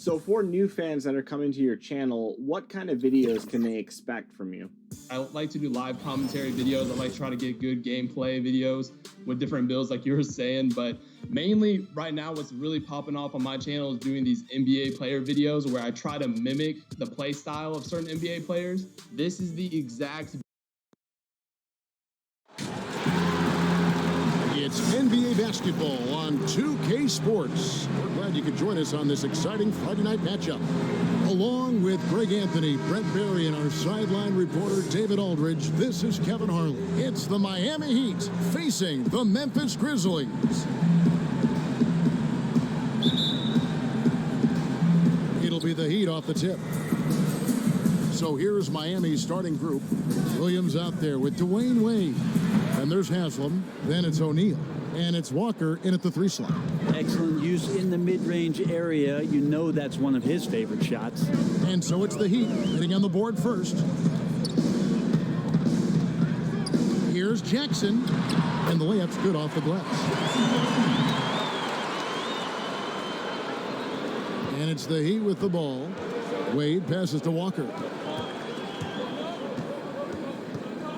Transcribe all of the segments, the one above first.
So for new fans that are coming to your channel, what kind of videos can they expect from you? I like to do live commentary videos. I like to try to get good gameplay videos with different builds like you were saying, but mainly right now what's really popping off on my channel is doing these NBA player videos where I try to mimic the play style of certain NBA players. This is the exact It's NBA basketball on 2K Sports. We're glad you could join us on this exciting Friday night matchup. Along with Greg Anthony, Brett Barry, and our sideline reporter David Aldridge, this is Kevin Harlan. It's the Miami Heat facing the Memphis Grizzlies. It'll be the Heat off the tip. So here's Miami's starting group. Williams out there with Dwayne Wade. And there's Haslam. Then it's O'Neal. And it's Walker in at the 3 slot. Excellent use in the mid-range area. You know that's one of his favorite shots. And so it's the Heat hitting on the board first. Here's Jackson. And the layup's good off the glass. And it's the Heat with the ball. Wade passes to Walker.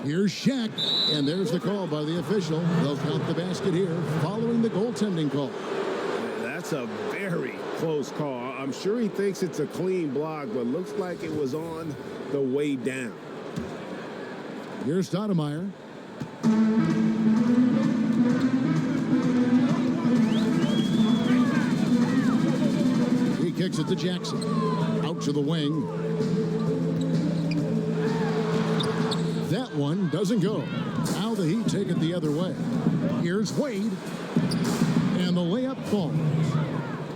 Here's Shaq, and there's the call by the official. They'll count the basket here following the goaltending call. That's a very close call. I'm sure he thinks it's a clean block, but looks like it was on the way down. Here's Stoudemire. He kicks it to Jackson. Out to the wing. That one doesn't go. Now the Heat take it the other way. Here's Wade. And the layup falls.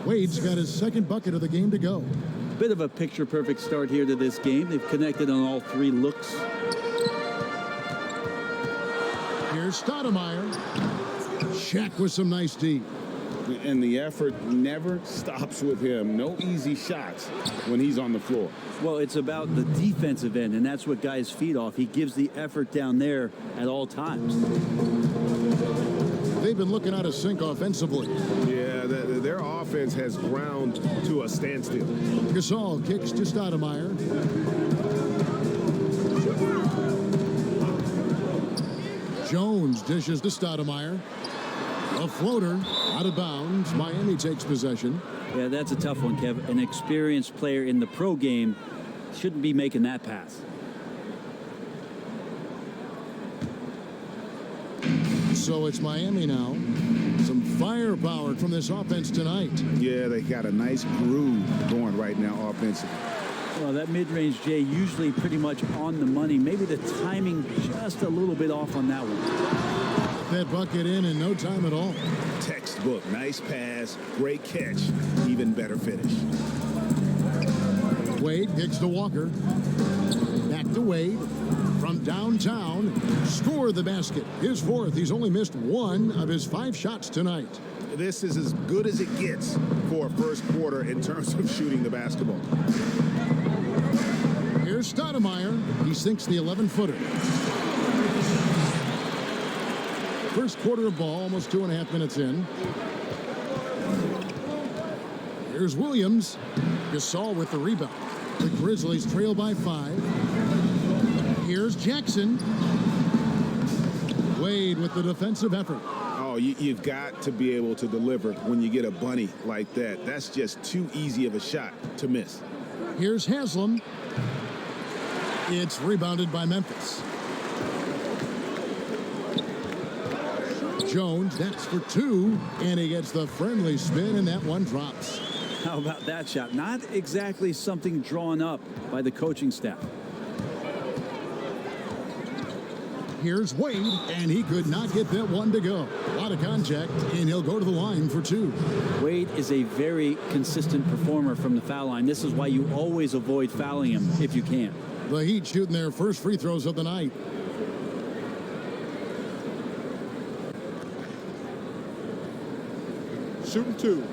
Wade's got his second bucket of the game to go. Bit of a picture-perfect start here to this game. They've connected on all 3 looks. Here's Stoudemire. Shaq with some nice D. And the effort never stops with him. No easy shots when he's on the floor. Well, it's about the defensive end, and that's what guys feed off. He gives the effort down there at all times. They've been looking out of sync offensively. Yeah, their offense has ground to a standstill. Gasol kicks to Stoudemire. Jones dishes to Stoudemire. A floater out of bounds. Miami takes possession. Yeah, that's a tough one, Kev. An experienced player in the pro game shouldn't be making that pass. So it's Miami now. Some firepower from this offense tonight. Yeah, they got a nice groove going right now offensively. Well, that mid-range, Jay, usually pretty much on the money. Maybe the timing just a little bit off on that one. That bucket in no time at all. Textbook, nice pass, great catch, even better finish. Wade kicks to Walker. Back to Wade. From downtown, score the basket. His 4th. He's only missed 1 of his 5 shots tonight. This is as good as it gets for a first quarter in terms of shooting the basketball. Here's Stoudemire. He sinks the 11-footer. First quarter of ball, almost 2.5 minutes in. Here's Williams. Gasol with the rebound. The Grizzlies trail by 5. Here's Jackson. Wade with the defensive effort. Oh, you've got to be able to deliver when you get a bunny like that. That's just too easy of a shot to miss. Here's Haslam. It's rebounded by Memphis. Jones, that's for 2, and he gets the friendly spin, and that one drops. How about that shot? Not exactly something drawn up by the coaching staff. Here's Wade, and he could not get that one to go. A lot of contact, and he'll go to the line for 2. Wade is a very consistent performer from the foul line. This is why you always avoid fouling him if you can. The Heat shooting their first free throws of the night. Shooting 2.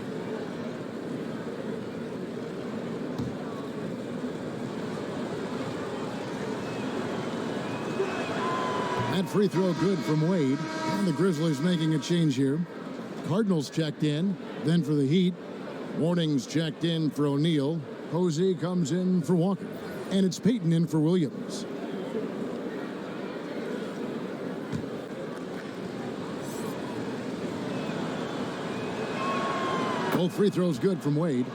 That free throw good from Wade. And the Grizzlies making a change here. Cardinals checked in. Then for the Heat, Warnings checked in for O'Neal. Posey comes in for Walker. And it's Payton in for Williams. Both free throws good from Wade.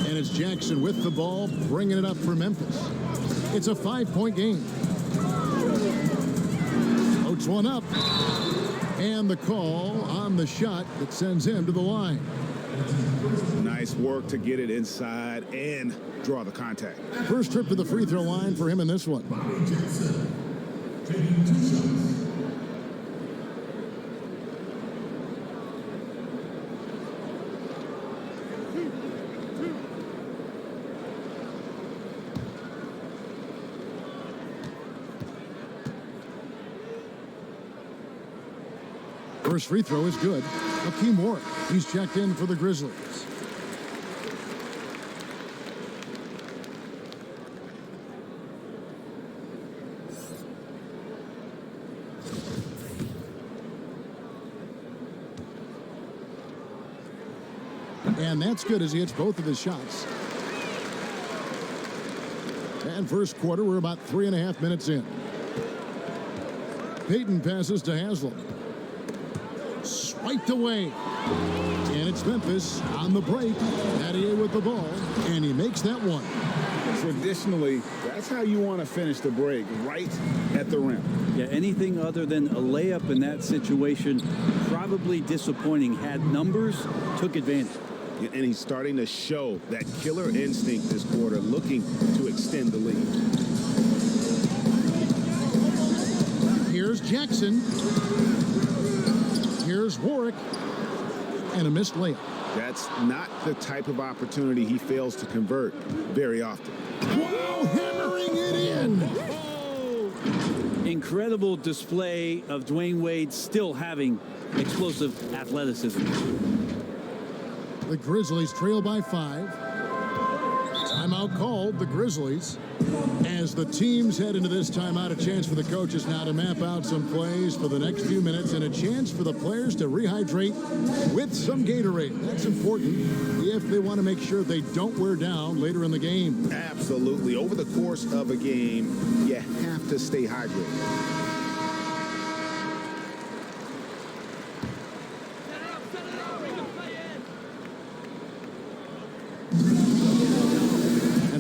And it's Jackson with the ball, bringing it up for Memphis. It's a 5-point game. Floats one up. And the call on the shot that sends him to the line. Nice work to get it inside and draw the contact. First trip to the free throw line for him in this one. First free throw is good. Hakeem Warwick, he's checked in for the Grizzlies. And that's good as he hits both of his shots. And first quarter, we're about 3.5 minutes in. Payton passes to Haslam. Swiped away. And it's Memphis on the break. Battier with the ball. And he makes that one. Traditionally, that's how you want to finish the break, right at the rim. Yeah, anything other than a layup in that situation, probably disappointing. Had numbers, took advantage. And he's starting to show that killer instinct this quarter, looking to extend the lead. Here's Jackson. Here's Warwick. And a missed layup. That's not the type of opportunity he fails to convert very often. Wow, hammering it in. Oh! Incredible display of Dwayne Wade still having explosive athleticism. The Grizzlies trail by 5. Timeout called, the Grizzlies. As the teams head into this timeout, a chance for the coaches now to map out some plays for the next few minutes and a chance for the players to rehydrate with some Gatorade. That's important if they want to make sure they don't wear down later in the game. Absolutely. Over the course of a game, you have to stay hydrated.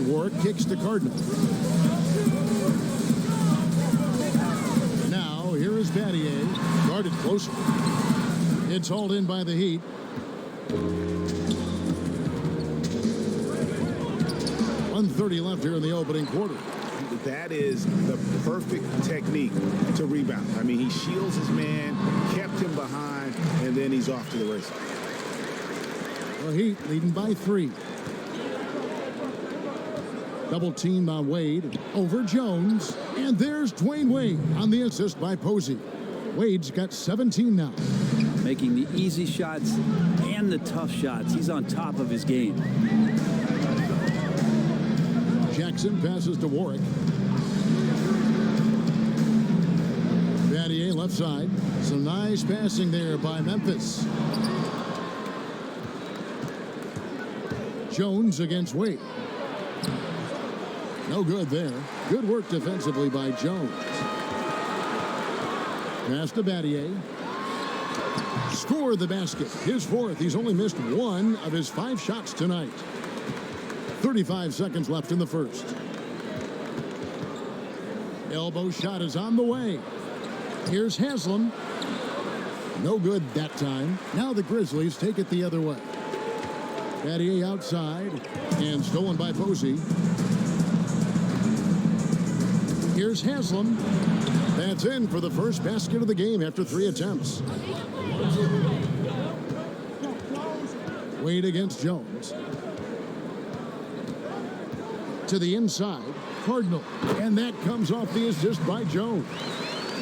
Warwick kicks to Cardinal. Now, here is Battier. Guarded closer. It's hauled in by the Heat. .130 left here in the opening quarter. That is the perfect technique to rebound. I mean, he shields his man, kept him behind, and then he's off to the races. The Heat leading by 3. Double teamed on Wade over Jones. And there's Dwayne Wade on the assist by Posey. Wade's got 17 now. Making the easy shots and the tough shots. He's on top of his game. Jackson passes to Warwick. Battier left side. Some nice passing there by Memphis. Jones against Wade. No good there. Good work defensively by Jones. Pass to Battier. Scored the basket. His 4th. He's only missed 1 of his 5 shots tonight. 35 seconds left in the first. Elbow shot is on the way. Here's Haslam. No good that time. Now the Grizzlies take it the other way. Battier outside and stolen by Posey. Here's Haslam. That's in for the first basket of the game after 3 attempts. Wade against Jones. To the inside. Cardinal. And that comes off the assist by Jones.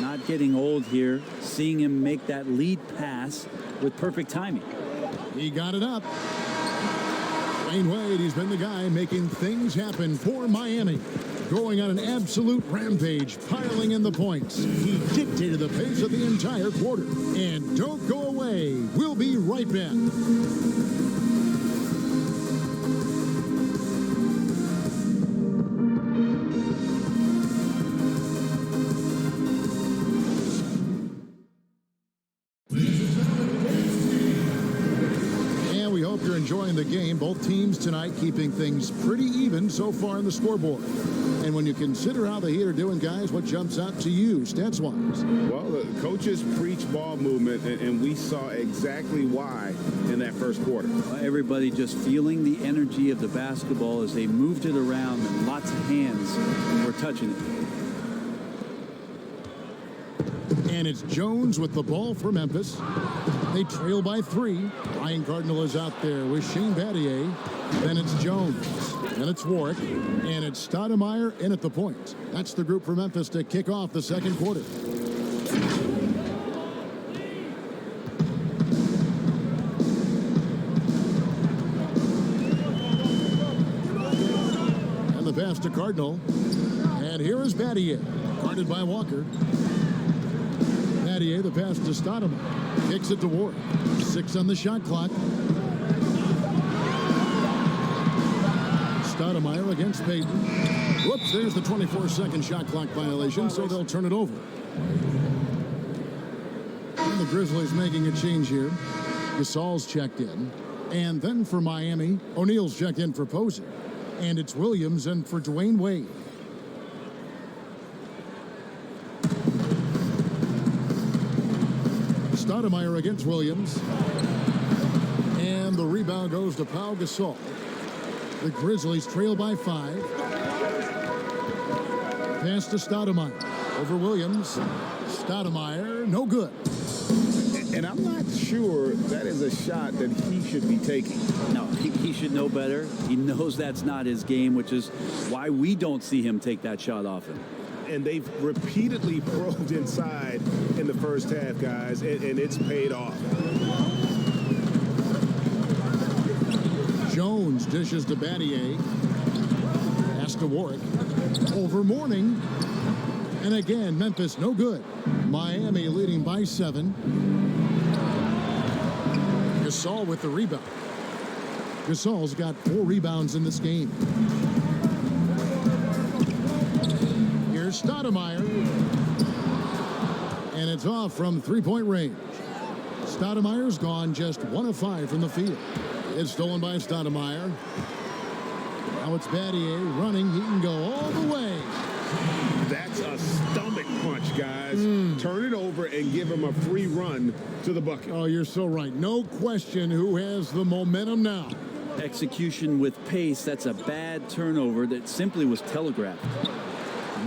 Not getting old here. Seeing him make that lead pass with perfect timing. He got it up. Dwayne Wade, he's been the guy making things happen for Miami. Going on an absolute rampage, piling in the points. He dictated the pace of the entire quarter. And don't go away. We'll be right back. And we hope you're enjoying the game. Both teams tonight keeping things pretty even so far on the scoreboard. And when you consider how the Heat are doing, guys, what jumps out to you, stats-wise? Well, the coaches preach ball movement, and we saw exactly why in that first quarter. Everybody just feeling the energy of the basketball as they moved it around, and lots of hands were touching it. And it's Jones with the ball for Memphis. They trail by 3. Ryan Cardinal is out there with Shane Battier. Then it's Jones. Then it's Warwick. And it's Stoudemire in at the point. That's the group for Memphis to kick off the second quarter. And the pass to Cardinal. And here is Battier. Guarded by Walker. Battier, the pass to Stoudemire. Kicks it to Warwick. 6 on the shot clock. Stoudemire against Payton. Whoops, there's the 24-second shot clock violation, so they'll turn it over. And the Grizzlies making a change here. Gasol's checked in. And then for Miami, O'Neal's checked in for Posey. And it's Williams and for Dwayne Wade. Stoudemire against Williams. And the rebound goes to Pau Gasol. The Grizzlies trail by 5. Pass to Stoudemire. Over Williams. Stoudemire, no good. And I'm not sure that is a shot that he should be taking. No, he should know better. He knows that's not his game, which is why we don't see him take that shot often. And they've repeatedly probed inside in the first half, guys, and it's paid off. Jones dishes to Battier. Pass to Warwick. Over Mourning. And again, Memphis no good. Miami leading by 7. Gasol with the rebound. Gasol's got 4 rebounds in this game. Here's Stoudemire. And it's off from 3-point range. Stoudemire's gone just 1 of 5 from the field. It's stolen by Stoudemire. Now it's Battier running. He can go all the way. That's a stomach punch, guys. Turn it over and give him a free run to the bucket. Oh, you're so right. No question who has the momentum now. Execution with pace, that's a bad turnover that simply was telegraphed.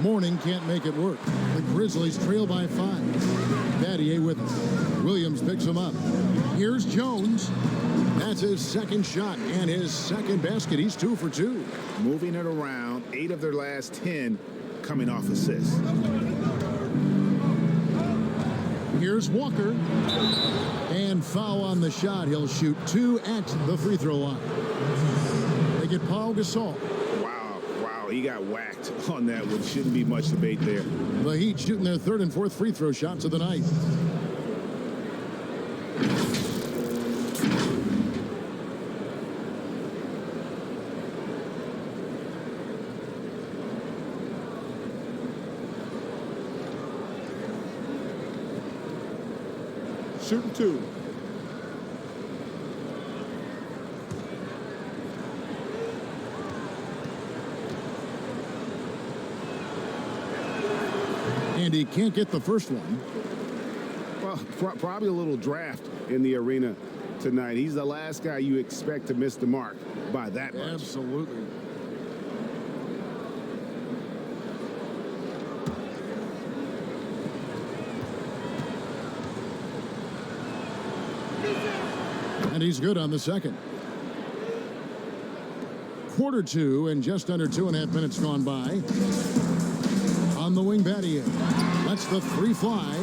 Mourning can't make it work. The Grizzlies trail by 5. Battier with it. Williams picks him up. Here's Jones. That's his second shot and his second basket. He's 2 for 2. Moving it around, 8 of their last 10 coming off assists. Here's Walker. And foul on the shot. He'll shoot 2 at the free throw line. They get Pau Gasol. Wow, he got whacked on that one. Shouldn't be much debate there. The Heat shooting their 3rd and 4th free throw shots of the night. Shooting 2. And he can't get the first one. Well, probably a little draft in the arena tonight. He's the last guy you expect to miss the mark by that much. Absolutely. And he's good on the second. Quarter 2 and just under 2.5 minutes gone by. On the wing, Battier. That's the 3 fly.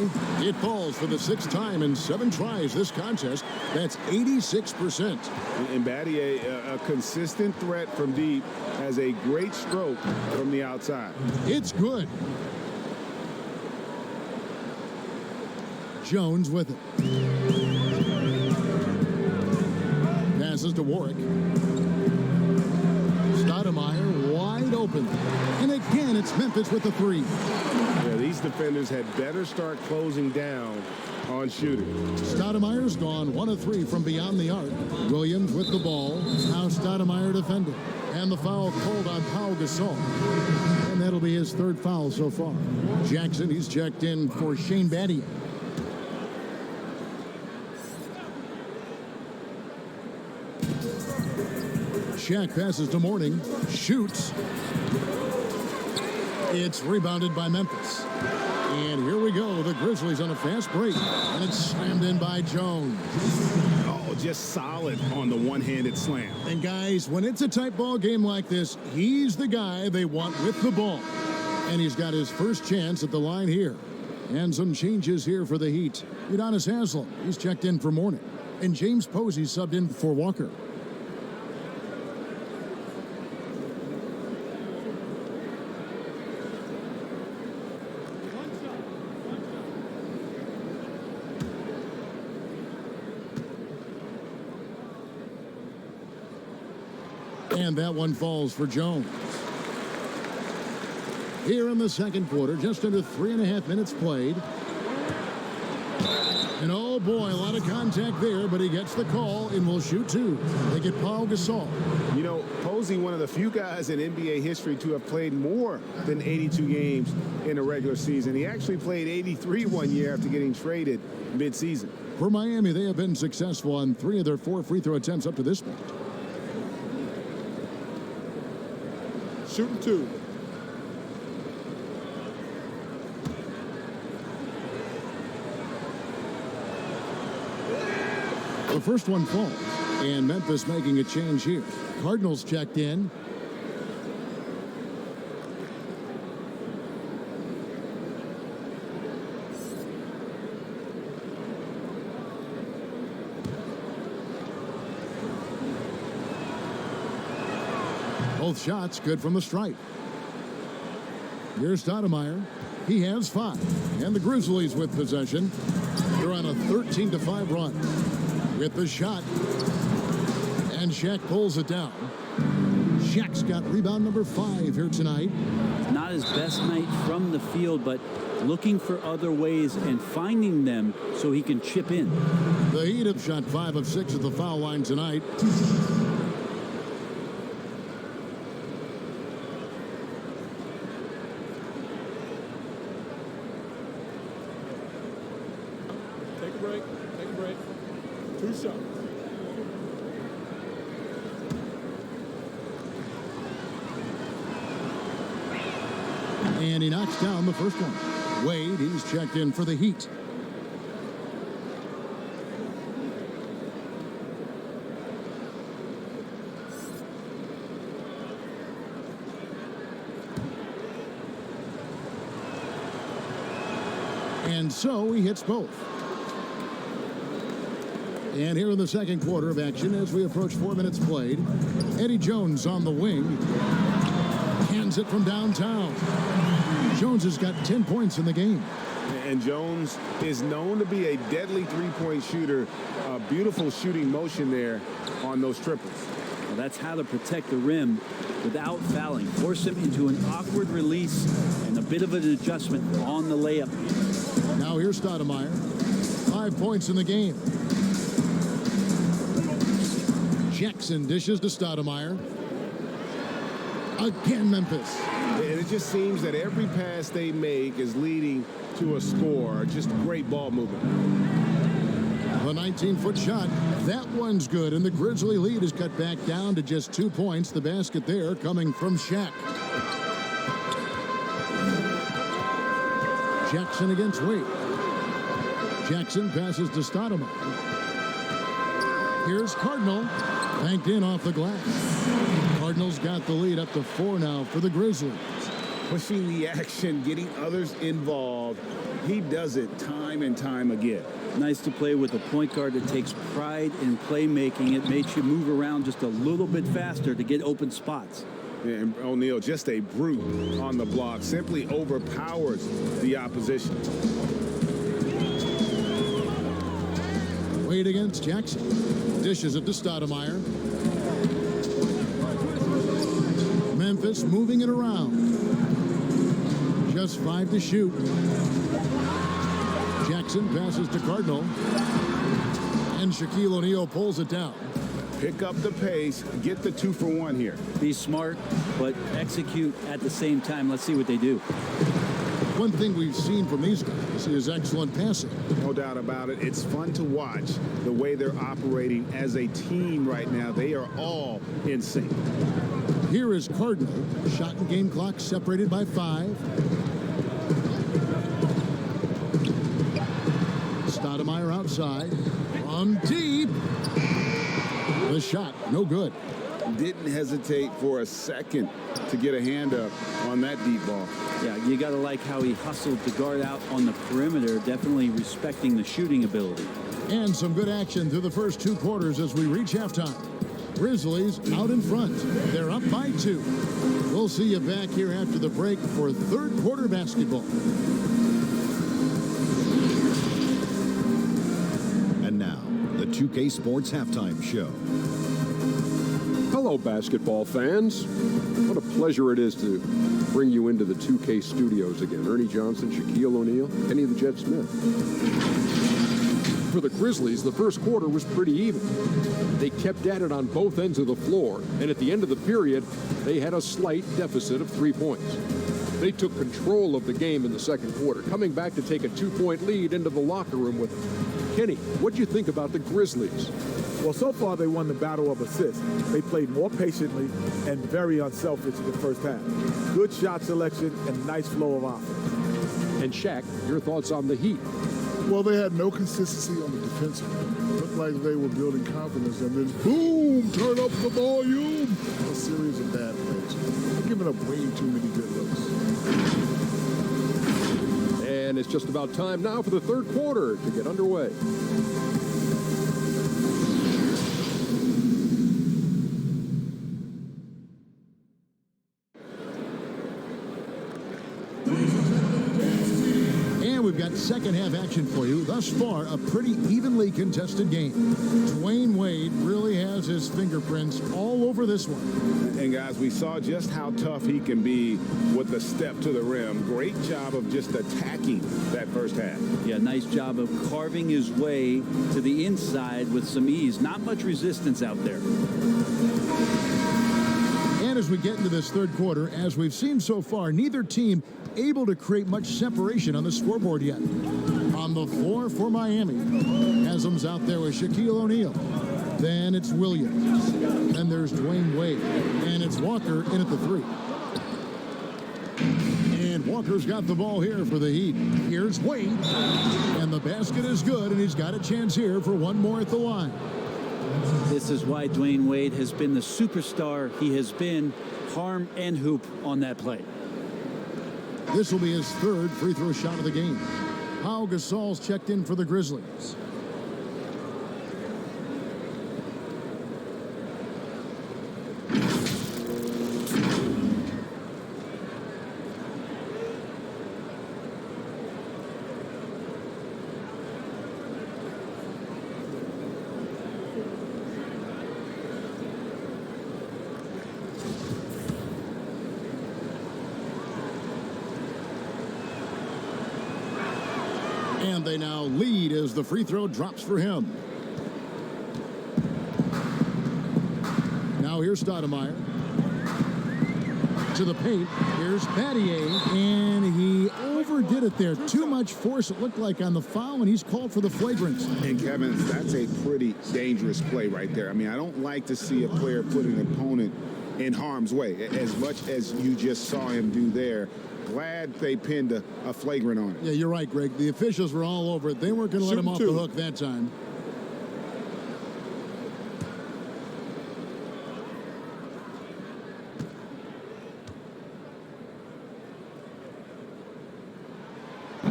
It falls for the 6th time in 7 tries this contest. That's 86%. And Battier, a consistent threat from deep, has a great stroke from the outside. It's good. Jones with it. Warwick. Stoudemire wide open. And again, it's Memphis with the three. Yeah, these defenders had better start closing down on shooting. Stoudemire's gone 1 of 3 from beyond the arc. Williams with the ball. Now Stoudemire defending. And the foul called on Pau Gasol. And that'll be his 3rd foul so far. Jackson, he's checked in for Shane Battier. Shaq passes to Mourning. Shoots. It's rebounded by Memphis. And here we go. The Grizzlies on a fast break. And it's slammed in by Jones. Oh, just solid on the one-handed slam. And guys, when it's a tight ball game like this, he's the guy they want with the ball. And he's got his first chance at the line here. And some changes here for the Heat. Udonis Haslem, he's checked in for Mourning. And James Posey subbed in for Walker. And that one falls for Jones. Here in the second quarter, just under 3.5 minutes played. And oh boy, a lot of contact there, but he gets the call and will shoot 2. They get Pau Gasol. You know, Posey, one of the few guys in NBA history to have played more than 82 games in a regular season. He actually played 83 one year after getting traded mid-season. For Miami, they have been successful on 3 of their 4 free throw attempts up to this point. Shooting 2. The first one falls, and Memphis making a change here. Cardinals checked in. Both shots good from the stripe. Here's Stoudemire. He has 5. And the Grizzlies with possession. They're on a 13-5 run. With the shot. And Shaq pulls it down. Shaq's got rebound number 5 here tonight. Not his best night from the field, but looking for other ways and finding them so he can chip in. The Heat have shot 5 of 6 at the foul line tonight. Take a break. 2 shots. And he knocks down the first one. Wade, he's checked in for the Heat. And so he hits both. And here in the second quarter of action, as we approach 4 minutes played, Eddie Jones on the wing. Hands it from downtown. Jones has got 10 points in the game. And Jones is known to be a deadly three-point shooter. A beautiful shooting motion there on those triples. Well, that's how to protect the rim without fouling. Force him into an awkward release and a bit of an adjustment on the layup. Now here's Stoudemire. 5 points in the game. Jackson dishes to Stoudemire. Again, Memphis. And it just seems that every pass they make is leading to a score. Just great ball movement. The 19-foot shot. That one's good, and the Grizzly lead is cut back down to just 2 points. The basket there coming from Shaq. Jackson against Wade. Jackson passes to Stoudemire. Here's Cardinal. Banked in off the glass. Cardinals got the lead up to 4 now for the Grizzlies. Pushing the action, getting others involved. He does it time and time again. Nice to play with a point guard that takes pride in playmaking. It makes you move around just a little bit faster to get open spots. And O'Neal, just a brute on the block, simply overpowers the opposition. Wade against Jackson. Dishes it to Stoudemire. Memphis moving it around. Just 5 to shoot. Jackson passes to Cardinal. And Shaquille O'Neal pulls it down. Pick up the pace, get the 2 for 1 here. Be smart, but execute at the same time. Let's see what they do. One thing we've seen from these guys is excellent passing. No doubt about it. It's fun to watch the way they're operating as a team right now. They are all in sync. Here is Cardinal. Shot and game clock separated by 5. Stoudemire outside. On deep. The shot, no good. Didn't hesitate for a second to get a hand up on that deep ball. Yeah, you got to like how he hustled to guard out on the perimeter, definitely respecting the shooting ability. And some good action through the first 2 quarters as we reach halftime. Grizzlies out in front. They're up by 2. We'll see you back here after the break for third quarter basketball. And now, the 2K Sports Halftime Show. Hello, basketball fans. What a pleasure it is to bring you into the 2K studios again. Ernie Johnson, Shaquille O'Neal, Kenny the Jet Smith. For the Grizzlies, the first quarter was pretty even. They kept at it on both ends of the floor, and at the end of the period, they had a slight deficit of 3 points. They took control of the game in the second quarter, coming back to take a 2-point lead into the locker room with them. Kenny, what do you think about the Grizzlies? Well, so far they won the battle of assists. They played more patiently and very unselfish in the first half. Good shot selection and nice flow of offense. And Shaq, your thoughts on the Heat? Well, they had no consistency on the defensive end. Looked like they were building confidence, and then boom, turn up the volume. A series of bad plays. They're giving up way too many good looks. And it's just about time now for the third quarter to get underway. We've got second half action for you. Thus far, a pretty evenly contested game. Dwayne Wade really has his fingerprints all over this one. And guys, we saw just how tough he can be with the step to the rim. Great job of just attacking that first half. Yeah, nice job of carving his way to the inside with some ease. Not much resistance out there. And as we get into this third quarter, as we've seen so far, neither team able to create much separation on the scoreboard yet. On the floor for Miami, Haslam's out there with Shaquille O'Neal. Then it's Williams. Then there's Dwayne Wade. And it's Walker in at the 3. And Walker's got the ball here for the Heat. Here's Wade. And the basket is good, and he's got a chance here for one more at the line. This is why Dwayne Wade has been the superstar he has been. Harm and hoop on that play. This will be his third free throw shot of the game. Pau Gasol's checked in for the Grizzlies. And they now lead as the free throw drops for him. Now here's Stoudemire. To the paint. Here's Battier. And he overdid it there. Too much force, it looked like, on the foul, and he's called for the flagrant. And Kevin, that's a pretty dangerous play right there. I mean, I don't like to see a player put an opponent in harm's way, as much as you just saw him do there. Glad they pinned a flagrant on it. Yeah, you're right, Greg. The officials were all over it. They weren't going to let him off the hook that time.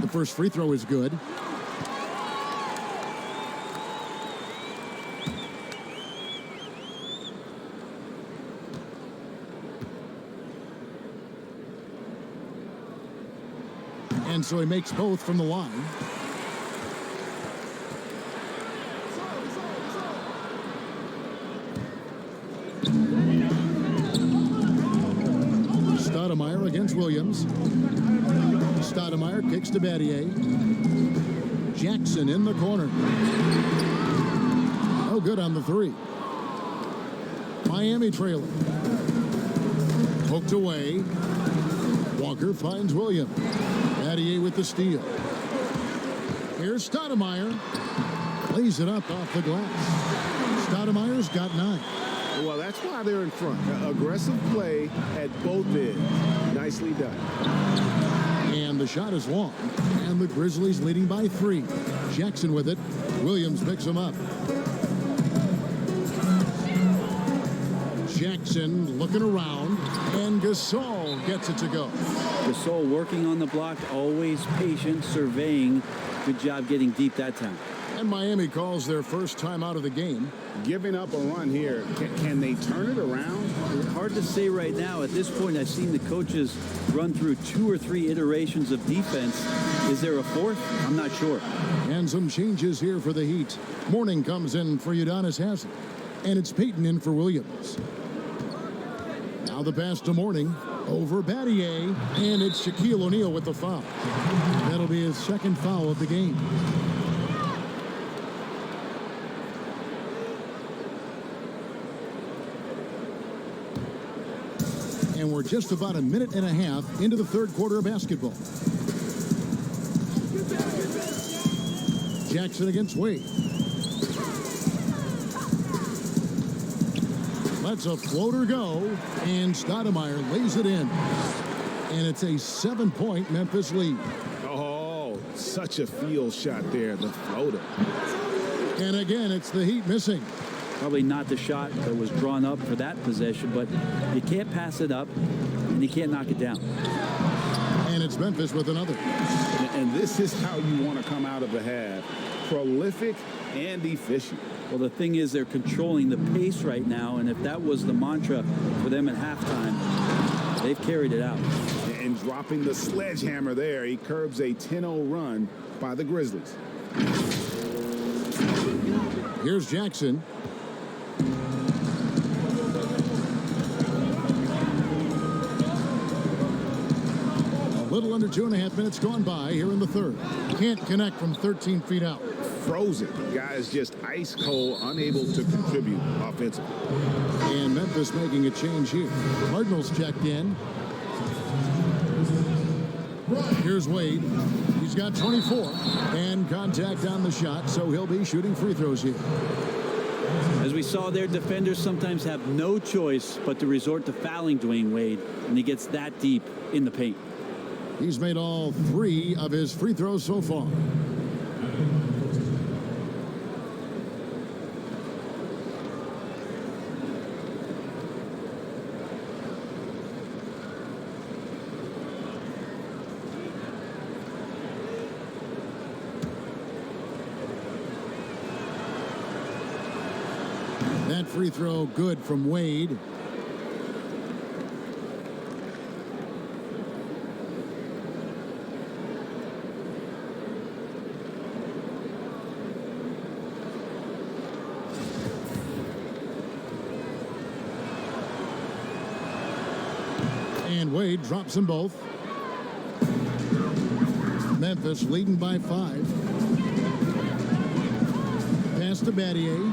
The first free throw is good. And so he makes both from the line. Williams. Stoudemire kicks to Battier. Jackson in the corner. Oh, good on the three. Miami trailing. Poked away. Walker finds Williams. Battier with the steal. Here's Stoudemire. Lays it up off the glass. Stoudemire's got 9. Well, that's why they're in front. Aggressive play at both ends. Nicely done. And the shot is long. And the Grizzlies leading by 3. Jackson with it. Williams picks him up. Jackson looking around. And Gasol gets it to go. Gasol working on the block, always patient, surveying. Good job getting deep that time. And Miami calls their first time out of the game. Giving up a run here. Can they turn it around? Hard to say right now. At this point, I've seen the coaches run through 2 or 3 iterations of defense. Is there a 4th? I'm not sure. And some changes here for the Heat. Morning comes in for Udonis Haslem. And it's Peyton in for Williams. Now the pass to Morning. Over Battier. And it's Shaquille O'Neal with the foul. That'll be his 2nd foul of the game. And we're just about a minute and a half into the 3rd quarter of basketball. Jackson against Wade. Lets a floater go, and Stoudemire lays it in. And it's a 7-point Memphis lead. Oh, such a field shot there, the floater. And again, it's the Heat missing. Probably not the shot that was drawn up for that possession, but you can't pass it up, and you can't knock it down. And it's Memphis with another. And this is how you want to come out of the half. Prolific and efficient. Well, the thing is, they're controlling the pace right now, and if that was the mantra for them at halftime, they've carried it out. And dropping the sledgehammer there, he curbs a 10-0 run by the Grizzlies. Here's Jackson. A little under 2.5 minutes gone by here in the 3rd. Can't connect from 13 feet out. Frozen. Guys just ice cold, unable to contribute offensively. And Memphis making a change here. Cardinals checked in. Here's Wade. He's got 24. And contact on the shot, so he'll be shooting free throws here. As we saw there, defenders sometimes have no choice but to resort to fouling Dwayne Wade when he gets that deep in the paint. He's made all 3 of his free throws so far. That free throw good from Wade. And Wade drops them both. Memphis leading by 5. Pass to Battier.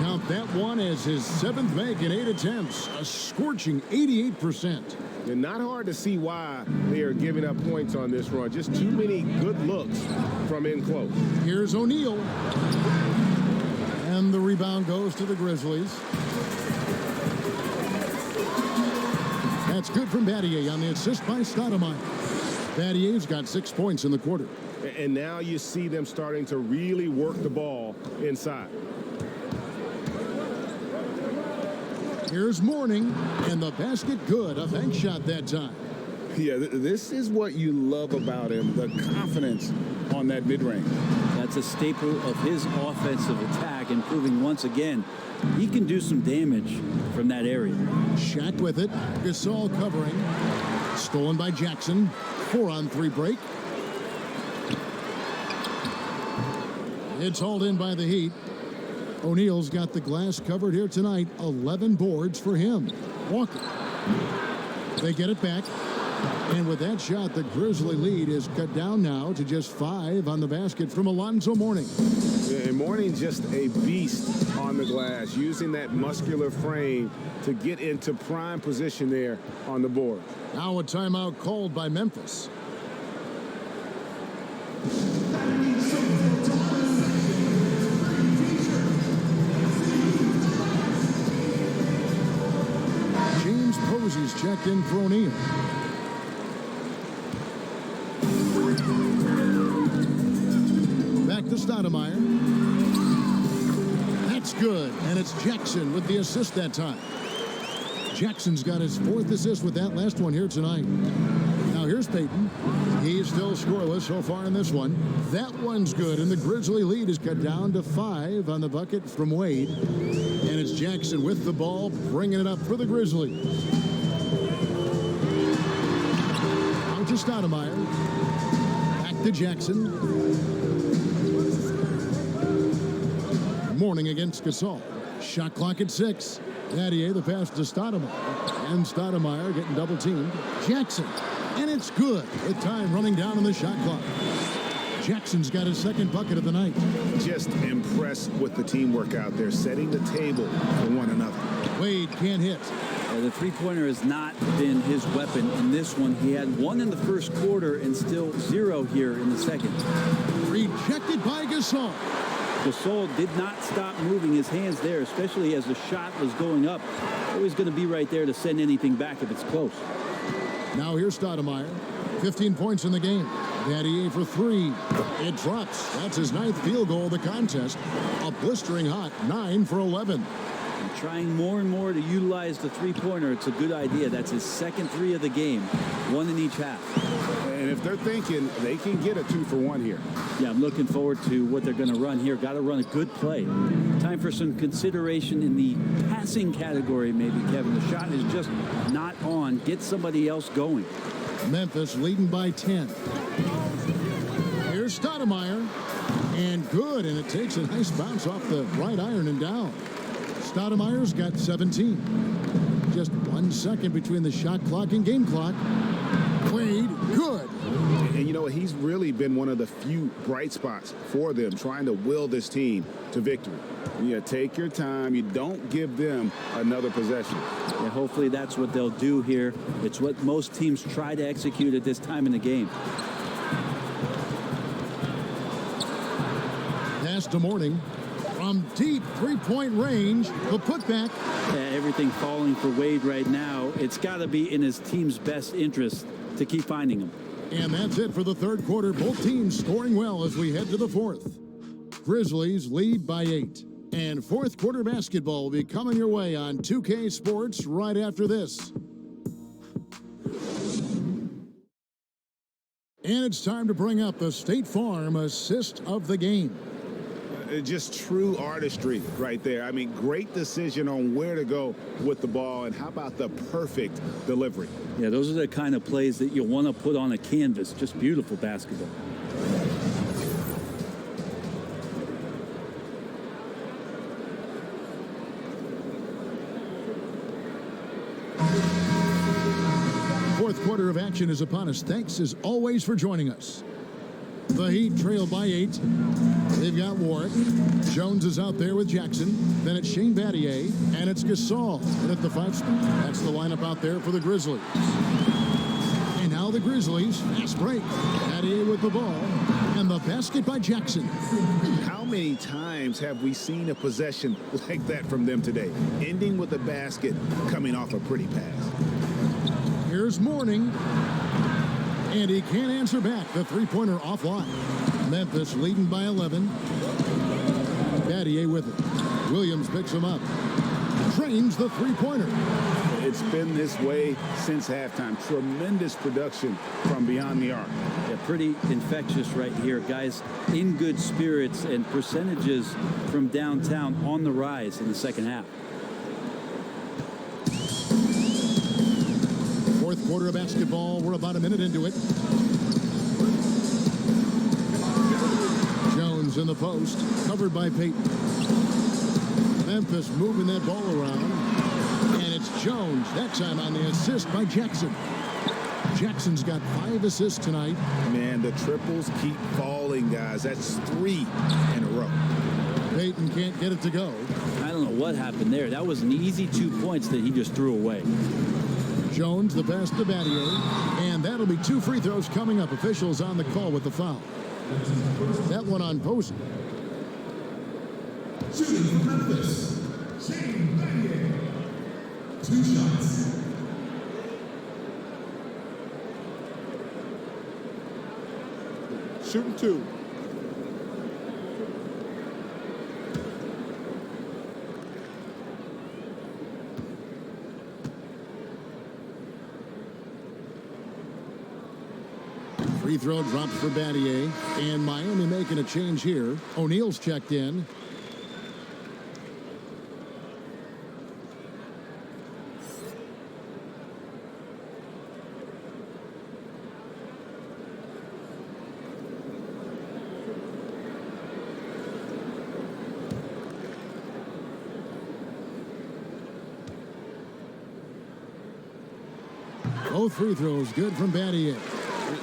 Count that one as his 7th make in 8 attempts. A scorching 88%. And not hard to see why they are giving up points on this run. Just too many good looks from in close. Here's O'Neal. And the rebound goes to the Grizzlies. That's good from Battier on the assist by Stoudemire. Battier's got 6 points in the quarter. And now you see them starting to really work the ball inside. Here's Morning, and the basket good. A bank shot that time. Yeah, this is what you love about him, the confidence on that mid-range. That's a staple of his offensive attack, and proving once again he can do some damage from that area. Shaq with it. Gasol covering. Stolen by Jackson. 4-on-3 break. It's hauled in by the Heat. O'Neal's got the glass covered here tonight. 11 boards for him. Walker. They get it back. And with that shot, the Grizzly lead is cut down now to just 5 on the basket from Alonzo Mourning. Yeah, and Mourning just a beast on the glass, using that muscular frame to get into prime position there on the board. Now a timeout called by Memphis. James Posey's checked in for O'Neal. Back to Stoudemire. That's good, and it's Jackson with the assist that time. Jackson's got his 4th assist with that last one here tonight. Now here's Payton. He's still scoreless so far in this one. That one's good, and the Grizzly lead is cut down to 5 on the bucket from Wade. And it's Jackson with the ball, bringing it up for the Grizzlies. Out to Stoudemire. Back to Jackson. Mourning against Gasol. Shot clock at 6. Battier, the pass to Stoudemire. And Stoudemire getting double teamed. Jackson. And it's good with time running down on the shot clock. Jackson's got his 2nd bucket of the night. Just impressed with the teamwork out there, setting the table for one another. Wade can't hit. The three-pointer has not been his weapon in this one. He had 1 in the first quarter and still 0 here in the second. Rejected by Gasol. Gasol did not stop moving his hands there, especially as the shot was going up. Always going to be right there to send anything back if it's close. Now here's Stoudemire. 15 points in the game. Battier for 3. It drops. That's his 9th field goal of the contest. A blistering hot 9 for 11. And trying more and more to utilize the three-pointer. It's a good idea. That's his 2nd 3 of the game. 1 in each half. And if they're thinking they can get a 2 for 1 here. Yeah, I'm looking forward to what they're going to run here. Got to run a good play. Time for some consideration in the passing category, maybe, Kevin. The shot is just not on. Get somebody else going. Memphis leading by 10. Here's Stoudemire. And good, and it takes a nice bounce off the right iron and down. Stoudemire's got 17. Just 1 second between the shot clock and game clock. Wade, good. And you know, he's really been one of the few bright spots for them, trying to will this team to victory. You take your time. You don't give them another possession. Yeah, hopefully that's what they'll do here. It's what most teams try to execute at this time in the game. Pass to Mourning. From deep three-point range, the putback. Everything falling for Wade right now. It's got to be in his team's best interest to keep finding him. And that's it for the 3rd quarter. Both teams scoring well as we head to the 4th. Grizzlies lead by 8. And 4th quarter basketball will be coming your way on 2K Sports right after this. And it's time to bring up the State Farm assist of the game. Just true artistry right there. I mean, great decision on where to go with the ball, and how about the perfect delivery? Yeah, those are the kind of plays that you want to put on a canvas. Just beautiful basketball. Fourth quarter of action is upon us. Thanks as always for joining us. The Heat trail by 8. They've got Warwick. Jones is out there with Jackson. Then it's Shane Battier. And it's Gasol. And at the 5 spot. That's the lineup out there for the Grizzlies. And now the Grizzlies. Fast break. Battier with the ball. And the basket by Jackson. How many times have we seen a possession like that from them today? Ending with a basket, coming off a pretty pass. Here's Mourning. And he can't answer back. The three-pointer offline. Memphis leading by 11. Battier with it. Williams picks him up. Trains the three-pointer. It's been this way since halftime. Tremendous production from beyond the arc. Yeah, pretty infectious right here. Guys in good spirits, and percentages from downtown on the rise in the second half. Fourth quarter of basketball. We're about a minute into it. Jones in the post, covered by Payton. Memphis moving that ball around. And it's Jones, that time on the assist by Jackson. Jackson's got 5 assists tonight. Man, the triples keep falling, guys. That's 3 in a row. Payton can't get it to go. I don't know what happened there. That was an easy 2 points that he just threw away. Jones, the pass to Battier. And that'll be 2 free throws coming up. Officials on the call with the foul. That one on Posey. Shooting for Memphis, Battier. 2 shots. Shooting 2. Free throw dropped for Battier. And Miami making a change here. O'Neal's checked in. Both free throws good from Battier.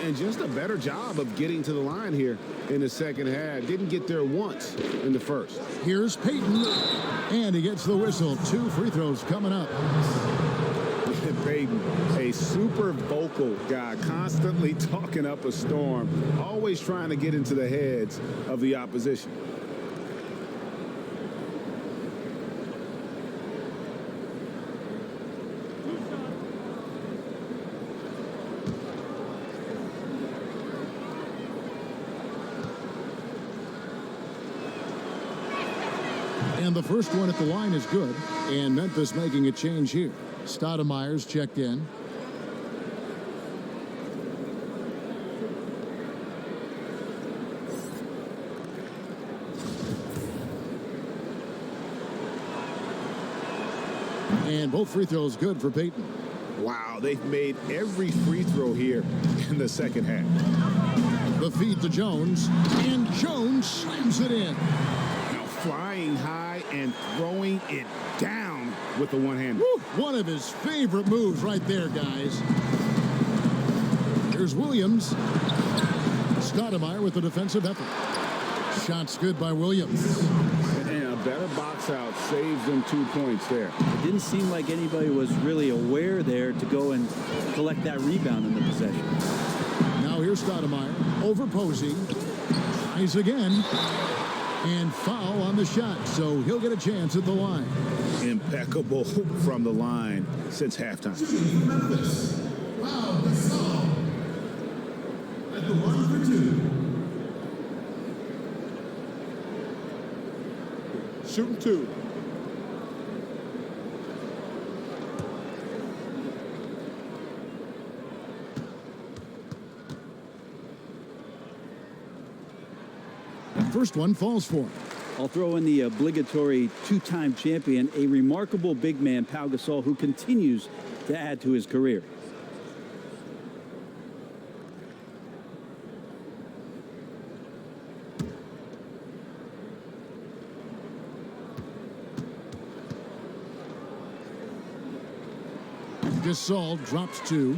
And just a better job of getting to the line here in the second half. Didn't get there once in the first. Here's Payton. And he gets the whistle. 2 free throws coming up. Payton, a super vocal guy, constantly talking up a storm, always trying to get into the heads of the opposition. And the first one at the line is good. And Memphis making a change here. Stoudemire's checked in. And both free throws good for Payton. Wow, they've made every free throw here in the second half. The feed to Jones. And Jones slams it in. Now flying high and throwing it down with the one-hander. One of his favorite moves right there, guys. Here's Williams. Stoudemire with the defensive effort. Shots good by Williams. And a better box out saves them 2 points there. It didn't seem like anybody was really aware there to go and collect that rebound in the possession. Now here's Stoudemire over Posey. Tries again. And foul on the shot, so he'll get a chance at the line. Impeccable from the line since halftime. Memphis. Wow, that's all. At the line for 2. Shooting 2. First one falls for him. I'll throw in the obligatory 2-time champion, a remarkable big man, Pau Gasol, who continues to add to his career. Gasol drops 2.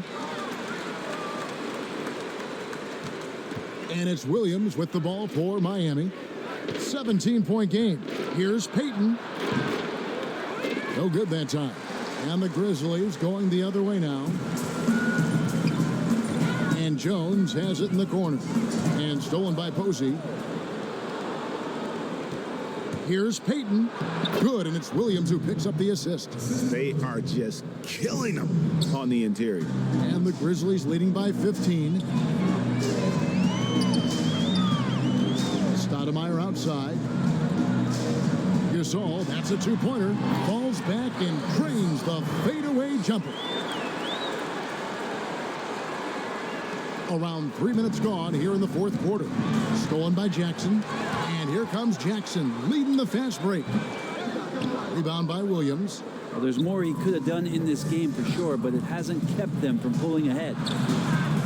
And it's Williams with the ball for Miami. 17-point game. Here's Payton. No good that time. And the Grizzlies going the other way now. And Jones has it in the corner. And stolen by Posey. Here's Payton. Good, and it's Williams who picks up the assist. They are just killing them on the interior. And the Grizzlies leading by 15. Stoudemire outside. Gasol, that's a 2-pointer. Falls back and drains the fadeaway jumper. Around 3 minutes gone here in the fourth quarter. Stolen by Jackson. And here comes Jackson leading the fast break. Rebound by Williams. Well, there's more he could have done in this game for sure, but it hasn't kept them from pulling ahead.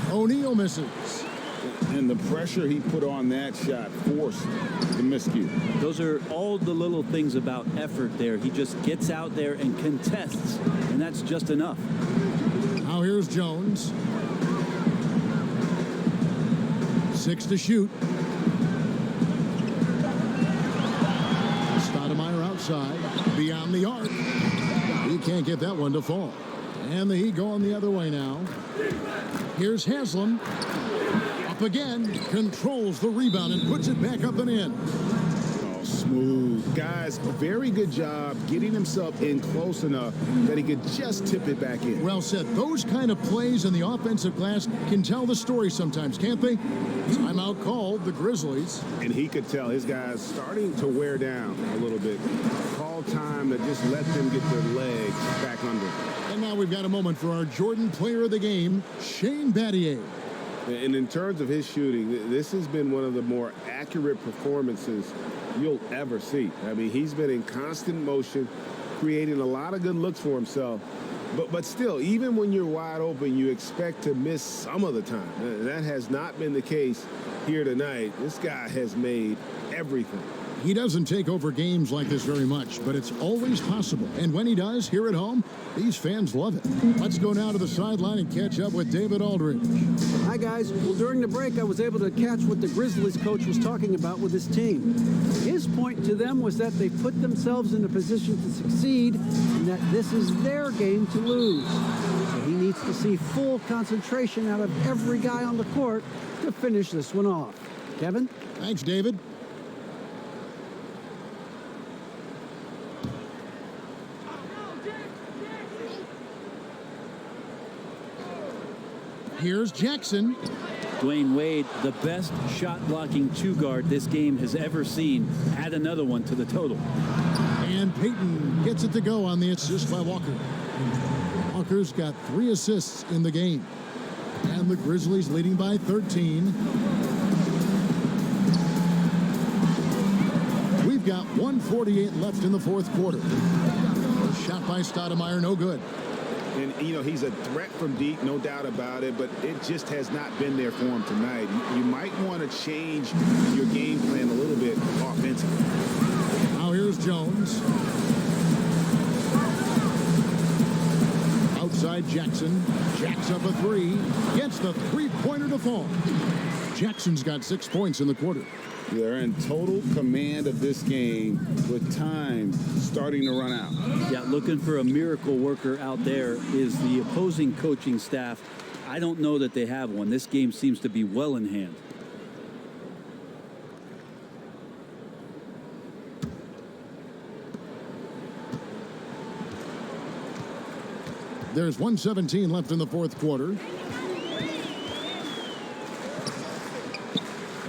O'Neal misses. And the pressure he put on that shot forced the miscue. Those are all the little things about effort there. He just gets out there and contests, and that's just enough. Now here's Jones. 6 to shoot. Stoudemire outside, beyond the arc. He can't get that one to fall. And the Heat going the other way now. Here's Haslam. Up again, controls the rebound and puts it back up and in. Oh, smooth. Guys, a very good job getting himself in close enough that he could just tip it back in. Well said. Those kind of plays in the offensive glass can tell the story sometimes, can't they? Timeout called, the Grizzlies. And he could tell his guys starting to wear down a little bit. Call time to just let them get their legs back under. And now we've got a moment for our Jordan player of the game, Shane Battier. And in terms of his shooting, this has been one of the more accurate performances you'll ever see. I mean, he's been in constant motion, creating a lot of good looks for himself. But still, even when you're wide open, you expect to miss some of the time. That has not been the case here tonight. This guy has made everything. He doesn't take over games like this very much, but it's always possible. And when he does, here at home, these fans love it. Let's go now to the sideline and catch up with David Aldridge. Hi, guys. Well, during the break, I was able to catch what the Grizzlies coach was talking about with his team. His point to them was that they put themselves in a position to succeed and that this is their game to lose. So he needs to see full concentration out of every guy on the court to finish this one off. Kevin? Thanks, David. Here's Jackson. Dwayne Wade, the best shot-blocking two-guard this game has ever seen. Add another one to the total. And Payton gets it to go on the assist by Walker. Walker's got 3 assists in the game. And the Grizzlies leading by 13. We've got 1:48 left in the fourth quarter. Shot by Stoudemire, no good. And, you know, he's a threat from deep, no doubt about it, but it just has not been there for him tonight. You might want to change your game plan a little bit offensively. Now here's Jones. Outside Jackson. Jacks up a 3. Gets the three-pointer to fall. Jackson's got 6 points in the quarter. They're in total command of this game with time starting to run out. Yeah, looking for a miracle worker out there is the opposing coaching staff. I don't know that they have one. This game seems to be well in hand. There's 1:17 left in the fourth quarter.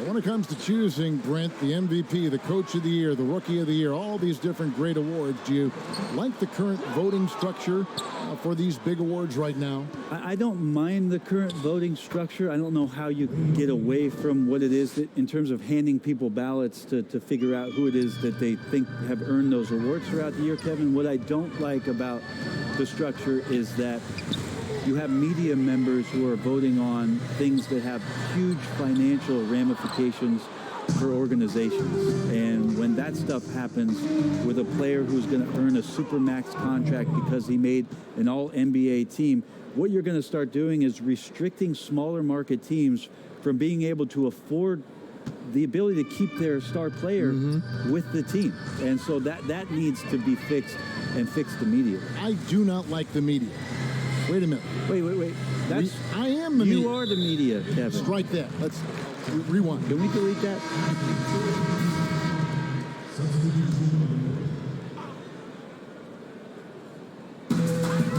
When it comes to choosing, Brent, the MVP, the Coach of the Year, the Rookie of the Year, all these different great awards, do you like the current voting structure for these big awards right now? I don't mind the current voting structure. I don't know how you get away from what it is that, in terms of handing people ballots to figure out who it is that they think have earned those awards throughout the year, Kevin. What I don't like about the structure is that you have media members who are voting on things that have huge financial ramifications for organizations. And when that stuff happens with a player who's going to earn a supermax contract because he made an all-NBA team, what you're going to start doing is restricting smaller market teams from being able to afford the ability to keep their star player with the team. And so that needs to be fixed and fixed immediately. I do not like the media. Wait a minute. Wait. I am the media. You are the media, Kevin. Strike that. Let's rewind. Can we delete that?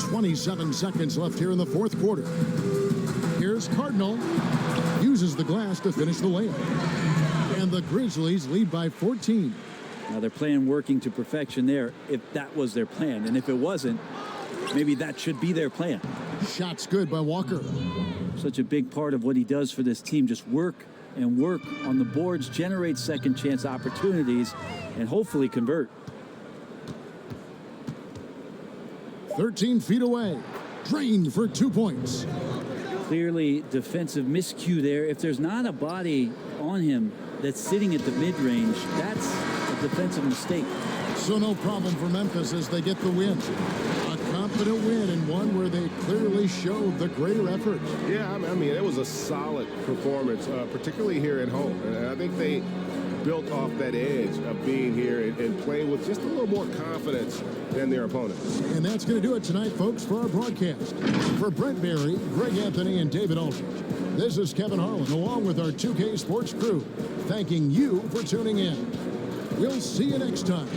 27 seconds left here in the fourth quarter. Here's Cardinal. Uses the glass to finish the layup. And the Grizzlies lead by 14. Now they're playing working to perfection there, if that was their plan. And if it wasn't, maybe that should be their plan. Shots good by Walker. Such a big part of what he does for this team, just work and work on the boards, generate second chance opportunities, and hopefully convert. 13 feet away. Drained for 2 points. Clearly defensive miscue there. If there's not a body on him that's sitting at the mid-range, that's a defensive mistake. So no problem for Memphis as they get the win. A confident win and one where they clearly showed the greater effort. Yeah, I mean, it was a solid performance, particularly here at home. And I think they built off that edge of being here and playing with just a little more confidence than their opponents. And that's going to do it tonight, folks, for our broadcast. For Brent Barry, Greg Anthony, and David Aldridge, this is Kevin Harlan, along with our 2K Sports crew, thanking you for tuning in. We'll see you next time.